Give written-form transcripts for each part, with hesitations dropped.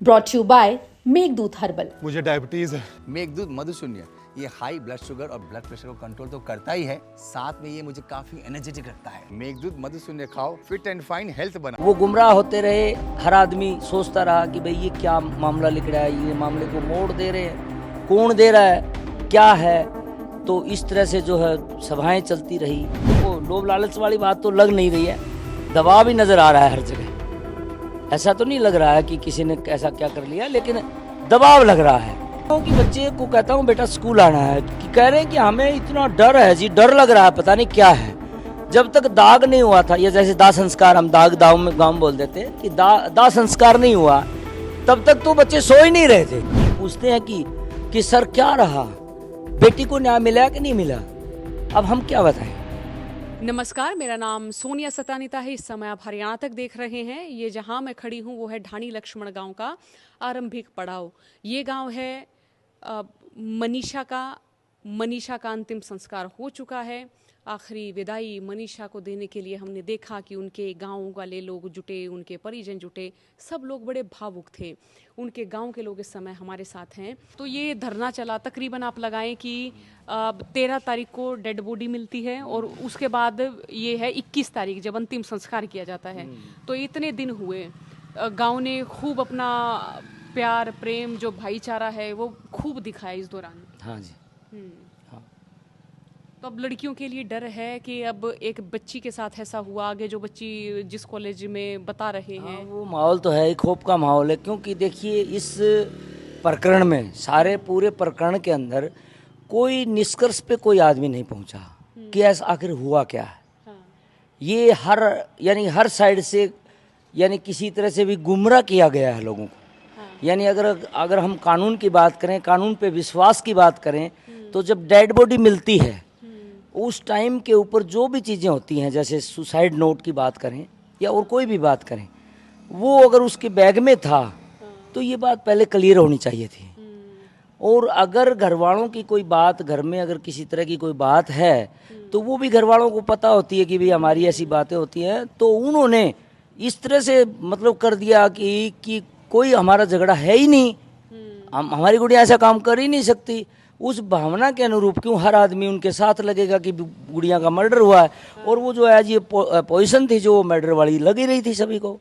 Brought you by Meghdoot herbal. मुझे diabetes है। मेघदूत मधुशून्य ये हाई ब्लड शुगर और ब्लड प्रेशर को कंट्रोल तो करता ही है, साथ में ये मुझे काफी एनर्जेटिक रखता है। मेघदूत मधुशून्य खाओ, फिट एंड फाइन हेल्थ बना। वो गुमराह होते रहे, हर आदमी सोचता रहा कि भाई ये क्या मामला लिख रहा है, ये मामले को मोड़ दे रहे हैं, कौन दे रहा है, क्या है। तो इस तरह से जो है सभाएं चलती रही। वो लोभ लालच वाली बात तो लग नहीं रही है, दबाव भी नजर आ रहा है हर जगह। ऐसा तो नहीं लग रहा है कि किसी ने ऐसा क्या कर लिया, लेकिन दबाव लग रहा है। कि बच्चे को कहता हूँ बेटा स्कूल आना है, कि कह रहे हैं कि हमें इतना डर है जी, डर लग रहा है, पता नहीं क्या है। जब तक दाग नहीं हुआ था, ये जैसे दाह संस्कार, हम दाग में गाँव बोल देते हैं कि दाह संस्कार नहीं हुआ, तब तक तो बच्चे सो ही नहीं रहे थे। पूछते हैं कि सर क्या रहा, बेटी को न्याय मिला कि नहीं मिला। अब हम क्या बताएं। नमस्कार, मेरा नाम सोनिया सतानीता है। इस समय आप हरियाणा तक देख रहे हैं। ये जहां मैं खड़ी हूं वो है ढाणी लक्ष्मण गांव का आरंभिक पड़ाव। ये गांव है मनीषा का अंतिम संस्कार हो चुका है। आखिरी विदाई मनीषा को देने के लिए हमने देखा कि उनके गांव वाले लोग जुटे, उनके परिजन जुटे, सब लोग बड़े भावुक थे। उनके गांव के लोग इस समय हमारे साथ हैं। तो ये धरना चला, तकरीबन आप लगाएं कि 13 तारीख को डेड बॉडी मिलती है और उसके बाद ये है 21 तारीख जब अंतिम संस्कार किया जाता है। तो इतने दिन हुए, गांव ने खूब अपना प्यार प्रेम जो भाईचारा है वो खूब दिखाया इस दौरान। हाँ जी। तो अब लड़कियों के लिए डर है कि अब एक बच्ची के साथ ऐसा हुआ, आगे जो बच्ची जिस कॉलेज में बता रहे हैं। वो माहौल तो है, एक खौफ का माहौल है। क्योंकि देखिए इस प्रकरण में, सारे पूरे प्रकरण के अंदर कोई निष्कर्ष पे कोई आदमी नहीं पहुंचा कि ऐसा आखिर हुआ क्या है। ये हर साइड से किसी तरह से भी गुमराह किया गया है लोगों को। अगर हम कानून की बात करें, कानून पे विश्वास की बात करें, तो जब डेड बॉडी मिलती है उस टाइम के ऊपर जो भी चीज़ें होती हैं, जैसे सुसाइड नोट की बात करें या और कोई भी बात करें, वो अगर उसके बैग में था तो ये बात पहले क्लियर होनी चाहिए थी। और अगर घर वालों की कोई बात, घर में अगर किसी तरह की कोई बात है तो वो भी घर वालों को पता होती है कि भाई हमारी ऐसी बातें होती हैं। तो उन्होंने इस तरह से मतलब कर दिया कि कोई हमारा झगड़ा है ही नहीं, हमारी गुड़िया ऐसा काम कर ही नहीं सकती। उस भावना के अनुरूप क्यों हर आदमी उनके साथ लगेगा कि गुड़िया का मर्डर हुआ है। और वो जो है ये पोजीशन थी जो मर्डर वाली लगी रही थी सभी को।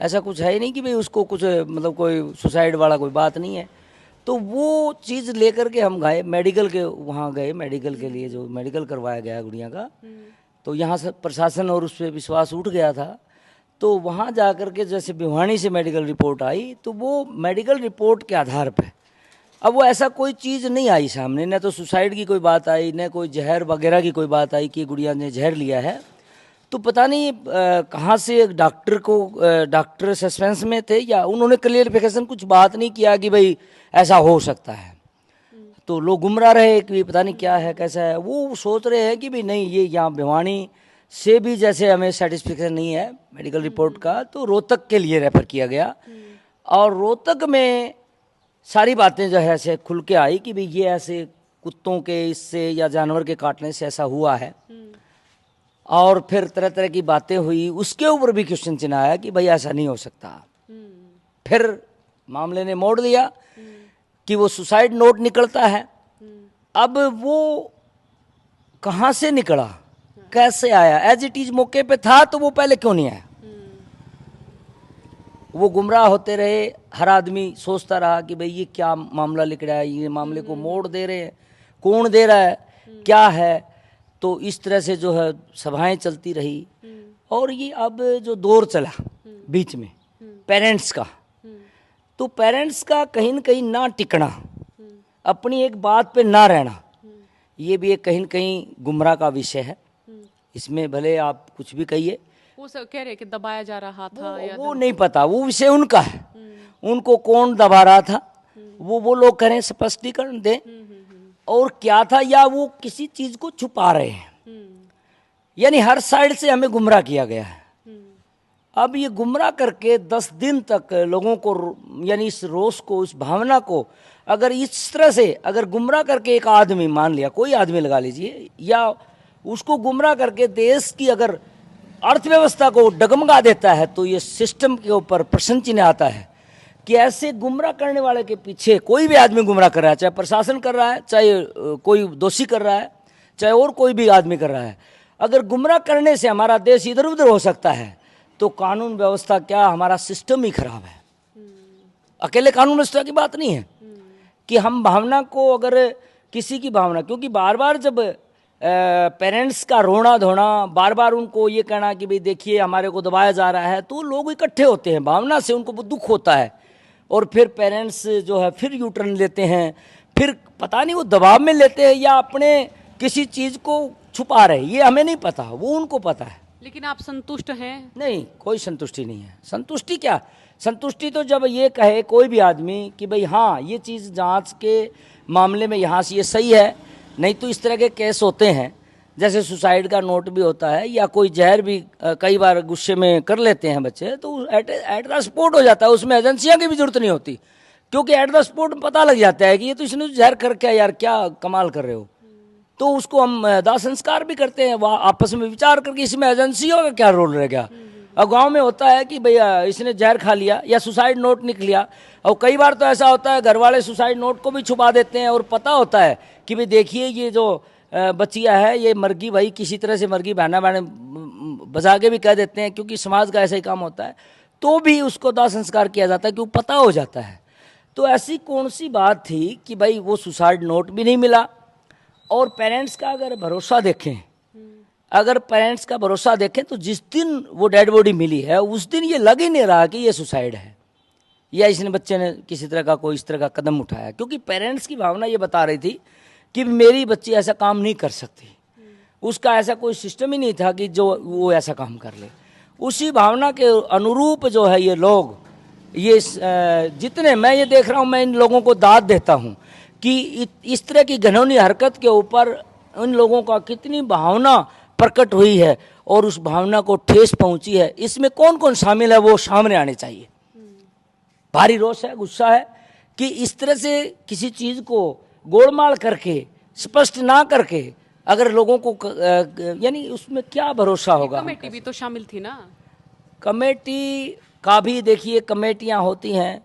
ऐसा कुछ है ही नहीं कि भाई उसको कुछ मतलब कोई सुसाइड वाला कोई बात नहीं है। तो वो चीज़ लेकर के हम गए मेडिकल के लिए, जो मेडिकल करवाया गया गुड़िया का। तो यहाँ से प्रशासन और उस पर विश्वास उठ गया था। तो वहाँ जा कर के जैसे भिवानी से मेडिकल रिपोर्ट आई, तो वो मेडिकल रिपोर्ट के आधार पर अब वो ऐसा कोई चीज़ नहीं आई सामने, न तो सुसाइड की कोई बात आई, न कोई जहर वगैरह की कोई बात आई कि गुड़िया ने जहर लिया है। तो पता नहीं कहाँ से डॉक्टर सस्पेंस में थे या उन्होंने क्लियरिफिकेशन कुछ बात नहीं किया कि भाई ऐसा हो सकता है। तो लोग गुमराह रहे कि पता नहीं क्या है, कैसा है। वो सोच रहे हैं कि भाई नहीं, ये यहाँ भिवानी से भी जैसे हमें सेटिस्फिकेशन नहीं है मेडिकल रिपोर्ट का, तो रोहतक के लिए रेफर किया गया। और रोहतक में सारी बातें जो है ऐसे खुल के आई कि भाई ये ऐसे कुत्तों के इससे या जानवर के काटने से ऐसा हुआ है। और फिर तरह तरह की बातें हुई, उसके ऊपर भी क्वेश्चन चिन्ह आया कि भाई ऐसा नहीं हो सकता। फिर मामले ने मोड़ लिया कि वो सुसाइड नोट निकलता है। अब वो कहाँ से निकला, कैसे आया, एज इट इज मौके पे था तो वो पहले क्यों नहीं आया। वो गुमराह होते रहे, हर आदमी सोचता रहा कि भाई ये क्या मामला लिख रहा है, ये मामले को मोड़ दे रहे हैं, कौन दे रहा है, क्या है। तो इस तरह से जो है सभाएं चलती रही। और ये अब जो दौर चला बीच में पेरेंट्स का, तो पेरेंट्स का कहीं न कहीं ना टिकना, अपनी एक बात पे ना रहना, ये भी एक कहीं न कहीं गुमराह का विषय है। इसमें भले आप कुछ भी कहिए, वो सब कह रहे कि दबाया जा रहा था, वो नहीं पता, वो विषय उनका है। उनको कौन दबा रहा था वो लोग करें, स्पष्टीकरण दें और क्या था, या वो किसी चीज को छुपा रहे हैं। हर साइड से हमें गुमराह किया गया है। अब ये गुमराह करके 10 दिन तक लोगों को इस रोष को, उस भावना को अगर इस तरह से अगर गुमराह करके एक आदमी, मान लिया कोई आदमी लगा लीजिए, या उसको गुमराह करके देश की अगर अर्थव्यवस्था को डगमगा देता है, तो ये सिस्टम के ऊपर प्रश्न चिन्ह आता है कि ऐसे गुमराह करने वाले के पीछे कोई भी आदमी गुमराह कर रहा है, चाहे प्रशासन कर रहा है, चाहे कोई दोषी कर रहा है, चाहे और कोई भी आदमी कर रहा है, अगर गुमराह करने से हमारा देश इधर उधर हो सकता है तो कानून व्यवस्था क्या, हमारा सिस्टम ही खराब है। अकेले कानून व्यवस्था की बात नहीं है कि हम भावना को, अगर किसी की भावना, क्योंकि बार बार जब पेरेंट्स का रोना धोना, बार बार उनको ये कहना कि भाई देखिए हमारे को दबाया जा रहा है, तो लोग इकट्ठे होते हैं, भावना से उनको दुख होता है, और फिर पेरेंट्स जो है फिर यू टर्न लेते हैं, फिर पता नहीं वो दबाव में लेते हैं या अपने किसी चीज़ को छुपा रहे, ये हमें नहीं पता, वो उनको पता है। लेकिन आप संतुष्ट हैं? नहीं, कोई संतुष्टि नहीं है। संतुष्टि क्या, संतुष्टि तो जब ये कहे कोई भी आदमी कि भाई हाँ ये चीज़ जांच के मामले में यहाँ से ये सही है, नहीं तो इस तरह के केस होते हैं, जैसे सुसाइड का नोट भी होता है, या कोई जहर भी कई बार गुस्से में कर लेते हैं बच्चे, तो एट द स्पॉट हो जाता है, उसमें एजेंसियाँ की भी जरूरत नहीं होती, क्योंकि एट द स्पॉट पता लग जाता है कि ये तो इसने जहर कर क्या यार, क्या कमाल कर रहे हो। तो उसको हम दाह संस्कार भी करते हैं, वह आपस में विचार करके इसमें एजेंसियों का क्या रोल रह गया। अब गांव में होता है कि भैया इसने जहर खा लिया या सुसाइड नोट निकल लिया, और कई बार तो ऐसा होता है घर वाले सुसाइड नोट को भी छुपा देते हैं, और पता होता है कि भाई देखिए ये जो बच्चिया है ये मरगी, भाई किसी तरह से मरगी, बहना बहने बजा के भी कह देते हैं, क्योंकि समाज का ऐसा ही काम होता है, तो भी उसको दाह संस्कार किया जाता है क्योंकि पता हो जाता है। तो ऐसी कौन सी बात थी कि भाई वो सुसाइड नोट भी नहीं मिला, और पेरेंट्स का अगर भरोसा देखें, अगर पेरेंट्स का भरोसा देखें तो जिस दिन वो डेड बॉडी मिली है उस दिन ये लग ही नहीं रहा कि ये सुसाइड है या इसने बच्चे ने किसी तरह का कोई इस तरह का कदम उठाया, क्योंकि पेरेंट्स की भावना ये बता रही थी कि मेरी बच्ची ऐसा काम नहीं कर सकती, उसका ऐसा कोई सिस्टम ही नहीं था कि जो वो ऐसा काम कर ले। उसी भावना के अनुरूप जो है ये लोग, ये जितने मैं ये देख रहा हूँ, मैं इन लोगों को दाद देता हूँ कि इस तरह की घिनौनी हरकत के ऊपर इन लोगों का कितनी भावना प्रकट हुई है और उस भावना को ठेस पहुंची है। इसमें कौन कौन शामिल है वो सामने आने चाहिए। भारी रोष है, गुस्सा है कि इस तरह से किसी चीज़ को गोलमाल करके, स्पष्ट ना करके, अगर लोगों को यानी उसमें क्या भरोसा होगा। कमेटी भी तो शामिल थी ना? कमेटी का भी देखिए, कमेटियां होती हैं,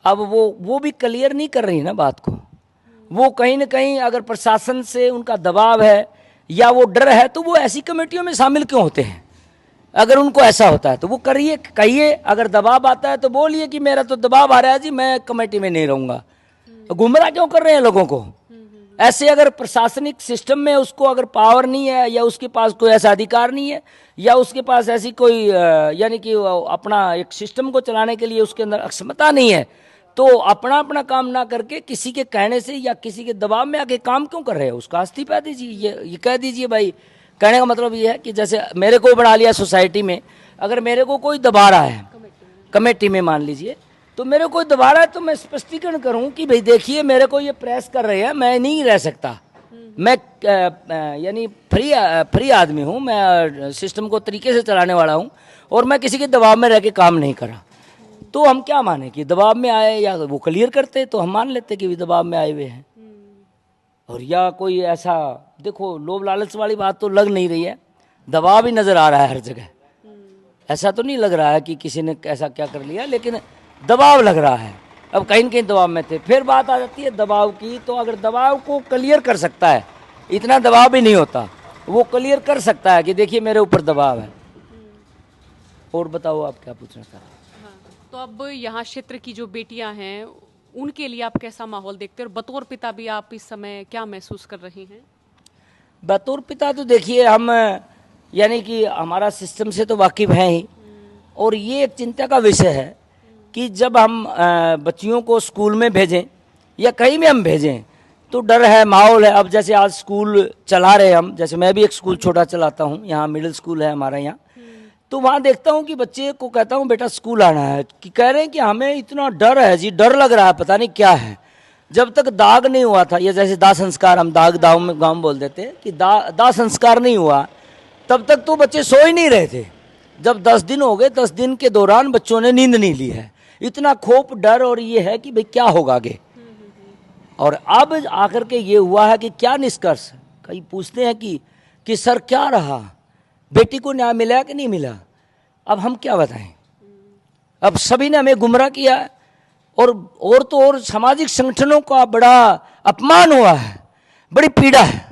अब वो भी क्लियर नहीं कर रही ना बात को। वो कहीं ना कहीं अगर प्रशासन से उनका दबाव है या वो डर है तो वो ऐसी कमेटियों में शामिल क्यों होते हैं। अगर उनको ऐसा होता है तो वो करिए, कहिए, अगर दबाव आता है तो बोलिए कि मेरा तो दबाव आ रहा है जी, मैं कमेटी में नहीं रहूँगा। गुमराह क्यों कर रहे हैं लोगों को? ऐसे अगर प्रशासनिक सिस्टम में उसको अगर पावर नहीं है या उसके पास कोई ऐसा अधिकार नहीं है या उसके पास ऐसी कोई यानी कि अपना एक सिस्टम को चलाने के लिए उसके अंदर अक्षमता नहीं है, तो अपना अपना काम ना करके किसी के कहने से या किसी के दबाव में आके काम क्यों कर रहे हैं? उसका इस्तीफा दीजिए। ये कह दीजिए भाई, कहने का मतलब ये है कि जैसे मेरे को बना लिया सोसाइटी में, अगर मेरे को कोई दबा रहा है कमेटी में मान लीजिए, तो मेरे को दबा रहा है तो मैं स्पष्टीकरण करूं कि भाई देखिए मेरे को ये प्रेस कर रहे हैं, मैं नहीं रह सकता, मैं यानी फ्री आदमी हूं, मैं सिस्टम को तरीके से चलाने वाला हूं और मैं किसी के दबाव में रह के काम नहीं कर रहा। तो हम क्या माने कि दबाव में आए, या वो क्लियर करते तो हम मान लेते कि भी दबाव में आए हुए हैं। और या कोई ऐसा, देखो लोभ लालच वाली बात तो लग नहीं रही है, दबाव ही नजर आ रहा है हर जगह। ऐसा तो नहीं लग रहा है कि किसी ने ऐसा क्या कर लिया, लेकिन दबाव लग रहा है। अब कहीं न कहीं दबाव में थे। फिर बात आ जाती है दबाव की, तो अगर दबाव को क्लियर कर सकता है, इतना दबाव भी नहीं होता, वो क्लियर कर सकता है कि देखिए मेरे ऊपर दबाव है। और बताओ आप क्या पूछना चाह रहे हैं? तो अब यहाँ क्षेत्र की जो बेटियां हैं उनके लिए आप कैसा माहौल देखते हैं, और बतौर पिता भी आप इस समय क्या महसूस कर रहे हैं? बतौर पिता तो देखिए हम यानी कि हमारा सिस्टम से तो वाकिफ हैं ही, और ये एक चिंता का विषय है कि जब हम बच्चियों को स्कूल में भेजें या कहीं भी हम भेजें तो डर है, माहौल है। अब जैसे आज स्कूल चला रहे हम, जैसे मैं भी एक स्कूल छोटा चलाता हूँ, यहाँ मिडिल स्कूल है हमारा यहाँ, तो वहाँ देखता हूँ कि बच्चे को कहता हूँ बेटा स्कूल आना है, कि कह रहे हैं कि हमें इतना डर है जी, डर लग रहा है, पता नहीं क्या है। जब तक दाग नहीं हुआ था, ये जैसे दाह संस्कार, हम दाग में गाँव बोल देते हैं कि दाह संस्कार नहीं हुआ, तब तक तो बच्चे सो ही नहीं रहे थे। जब 10 दिन हो गए, 10 दिन के दौरान बच्चों ने नींद नहीं ली है, इतना खौफ, डर और ये है कि भाई क्या होगा आगे। और अब आकर के ये हुआ है कि क्या निष्कर्ष, कई पूछते हैं कि सर क्या रहा, बेटी को न्याय मिला कि नहीं मिला। अब हम क्या बताएं, अब सभी ने हमें गुमराह किया और तो और सामाजिक संगठनों का बड़ा अपमान हुआ है, बड़ी पीड़ा है,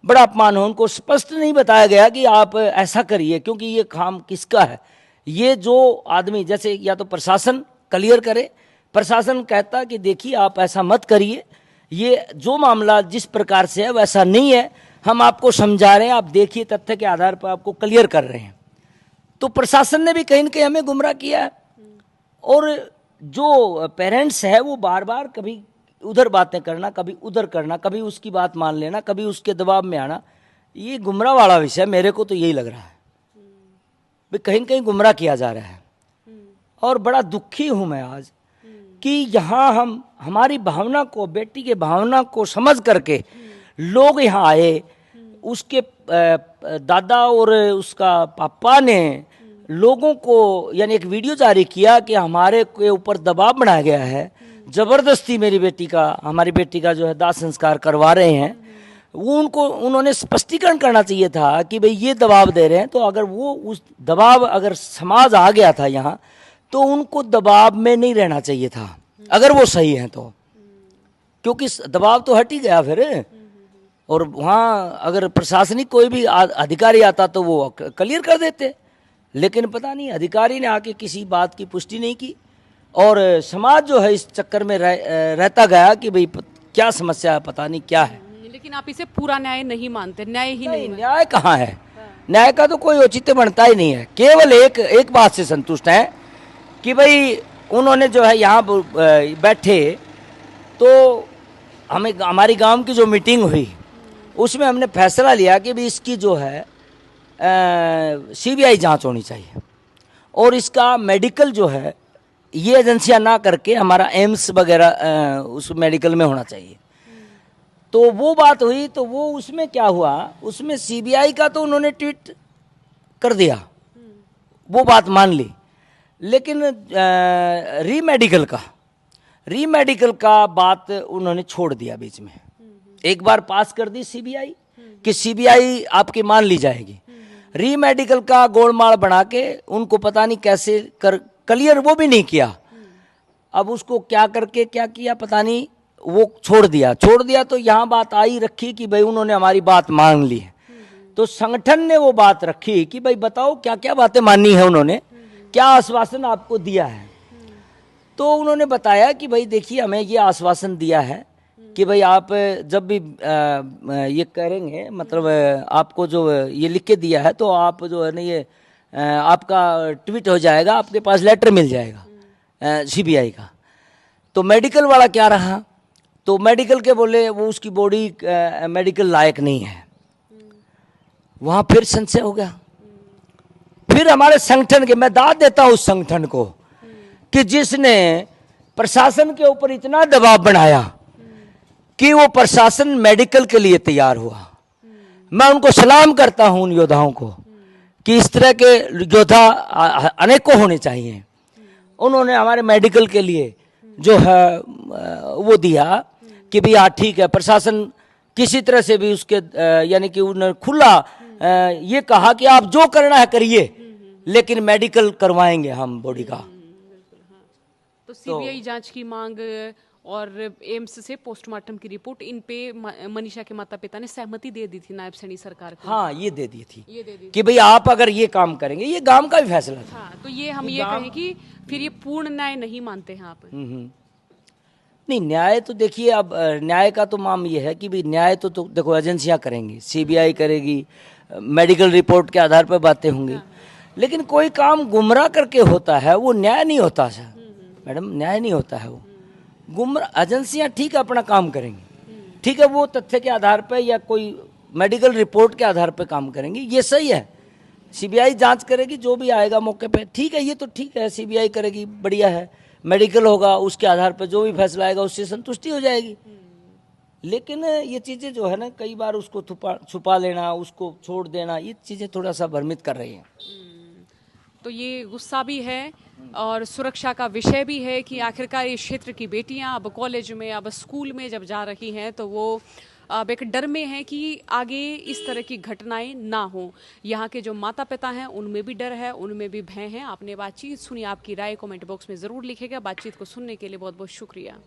बड़ा अपमान हो। उनको स्पष्ट नहीं बताया गया कि आप ऐसा करिए, क्योंकि ये काम किसका है। ये जो आदमी, जैसे या तो प्रशासन क्लियर करे, प्रशासन कहता कि देखिए आप ऐसा मत करिए, ये जो मामला जिस प्रकार से है वैसा नहीं है, हम आपको समझा रहे हैं, आप देखिए तथ्य के आधार पर आपको क्लियर कर रहे हैं। तो प्रशासन ने भी कहीं न कहीं हमें गुमराह किया है। और जो पेरेंट्स है वो बार बार कभी उधर बातें करना, कभी उधर करना, कभी उसकी बात मान लेना, कभी उसके दबाव में आना, ये गुमराह वाला विषय मेरे को तो यही लग रहा है, भाई कहीं न कहीं गुमराह किया जा रहा है। और बड़ा दुखी हूं मैं आज कि यहाँ हम हमारी भावना को, बेटी के भावना को समझ करके लोग यहाँ आए, उसके दादा और उसका पापा ने लोगों को यानी एक वीडियो जारी किया कि हमारे के ऊपर दबाव बनाया गया है, जबरदस्ती हमारी बेटी का जो है दाह संस्कार करवा रहे हैं। वो उन्होंने स्पष्टीकरण करना चाहिए था कि भाई ये दबाव दे रहे हैं, तो अगर वो उस दबाव अगर समाज आ गया था यहाँ, तो उनको दबाव में नहीं रहना चाहिए था अगर वो सही हैं तो, क्योंकि दबाव तो हट ही गया फिर। और वहाँ अगर प्रशासनिक कोई भी अधिकारी आता तो वो क्लियर कर देते, लेकिन पता नहीं अधिकारी ने आके किसी बात की पुष्टि नहीं की, और समाज जो है इस चक्कर में रहता गया कि भाई क्या समस्या है, पता नहीं क्या है। लेकिन आप इसे पूरा न्याय नहीं मानते, न्याय ही नहीं न्याय कहाँ है, न्याय का तो कोई औचित्य बनता ही नहीं है। केवल एक बात से संतुष्ट है कि भाई उन्होंने जो है यहाँ बैठे, तो हमारी गांव की जो मीटिंग हुई उसमें हमने फैसला लिया कि भी इसकी जो है सीबीआई जांच होनी चाहिए, और इसका मेडिकल जो है ये एजेंसियां ना करके हमारा एम्स वगैरह उस मेडिकल में होना चाहिए। तो वो बात हुई, तो वो उसमें क्या हुआ, उसमें सीबीआई का तो उन्होंने ट्वीट कर दिया, वो बात मान ली, लेकिन रीमेडिकल का बात उन्होंने छोड़ दिया बीच में। एक बार पास कर दी सीबीआई कि सीबीआई आपकी मान ली जाएगी, रीमेडिकल का गोलमाल बना के उनको पता नहीं कैसे क्लियर वो भी नहीं किया। अब उसको क्या करके क्या किया पता नहीं, वो छोड़ दिया तो यहाँ बात आई रखी कि भाई उन्होंने हमारी बात मान ली है। तो संगठन ने वो बात रखी कि भाई बताओ क्या क्या बातें माननी है, उन्होंने क्या आश्वासन आपको दिया है। तो उन्होंने बताया कि भाई देखिए हमें ये आश्वासन दिया है कि भाई आप जब भी ये करेंगे, मतलब आपको जो ये लिख के दिया है, तो आप जो है ना ये आपका ट्वीट हो जाएगा, आपके पास लेटर मिल जाएगा सीबीआई का। तो मेडिकल वाला क्या रहा, तो मेडिकल के बोले वो उसकी बॉडी मेडिकल लायक नहीं है। वहाँ फिर संशय हो गया। फिर हमारे संगठन के, मैं दाद देता हूँ उस संगठन को कि जिसने प्रशासन के ऊपर इतना दबाव बनाया कि वो प्रशासन मेडिकल के लिए तैयार हुआ। मैं उनको सलाम करता हूं उन योद्धाओं को कि इस तरह के योद्धा अनेकों होने चाहिए। उन्होंने हमारे मेडिकल के लिए जो है वो दिया कि भी हाँ ठीक है, प्रशासन किसी तरह से भी उसके यानी कि उन्होंने खुला ये कहा कि आप जो करना है करिए, लेकिन मेडिकल करवाएंगे हम बॉडी का। तो सीबीआई जांच की मांग और एम्स से पोस्टमार्टम की रिपोर्ट, इन पे मनीषा के माता पिता ने सहमति दे दी थी नायब सैनी सरकार को। हाँ ये दे दी थी कि भाई आप अगर ये काम करेंगे, ये गांव का भी फैसला था। हाँ, तो ये हम ये कहें कि फिर ये पूर्ण न्याय नहीं मानते हैं आप? नहीं, न्याय तो देखिए, अब न्याय का तो माम ये है कि भाई न्याय तो देखो एजेंसियां करेंगी, सीबीआई करेगी, मेडिकल रिपोर्ट के आधार पर बातें होंगी। लेकिन कोई काम गुमराह करके होता है वो न्याय नहीं होता सर, मैडम न्याय नहीं होता है वो। गुमराह एजेंसियां ठीक है अपना काम करेंगी, ठीक है, वो तथ्य के आधार पर या कोई मेडिकल रिपोर्ट के आधार पर काम करेंगी, ये सही है। सीबीआई जांच करेगी, जो भी आएगा मौके पे ठीक है, ये तो ठीक है, सीबीआई करेगी, बढ़िया है। मेडिकल होगा, उसके आधार पर जो भी फैसला आएगा उससे संतुष्टि हो जाएगी। लेकिन ये चीज़ें जो है ना, कई बार उसको छुपा लेना, उसको छोड़ देना, ये चीज़ें थोड़ा सा भ्रमित कर रही हैं। तो ये गुस्सा भी है और सुरक्षा का विषय भी है कि आखिरकार इस क्षेत्र की बेटियां अब कॉलेज में, अब स्कूल में जब जा रही हैं तो वो अब एक डर में हैं कि आगे इस तरह की घटनाएं ना हो। यहाँ के जो माता पिता हैं उनमें भी डर है, उनमें भी भय है। आपने बातचीत सुनी, आपकी राय कमेंट बॉक्स में ज़रूर लिखेगा। बातचीत को सुनने के लिए बहुत बहुत शुक्रिया।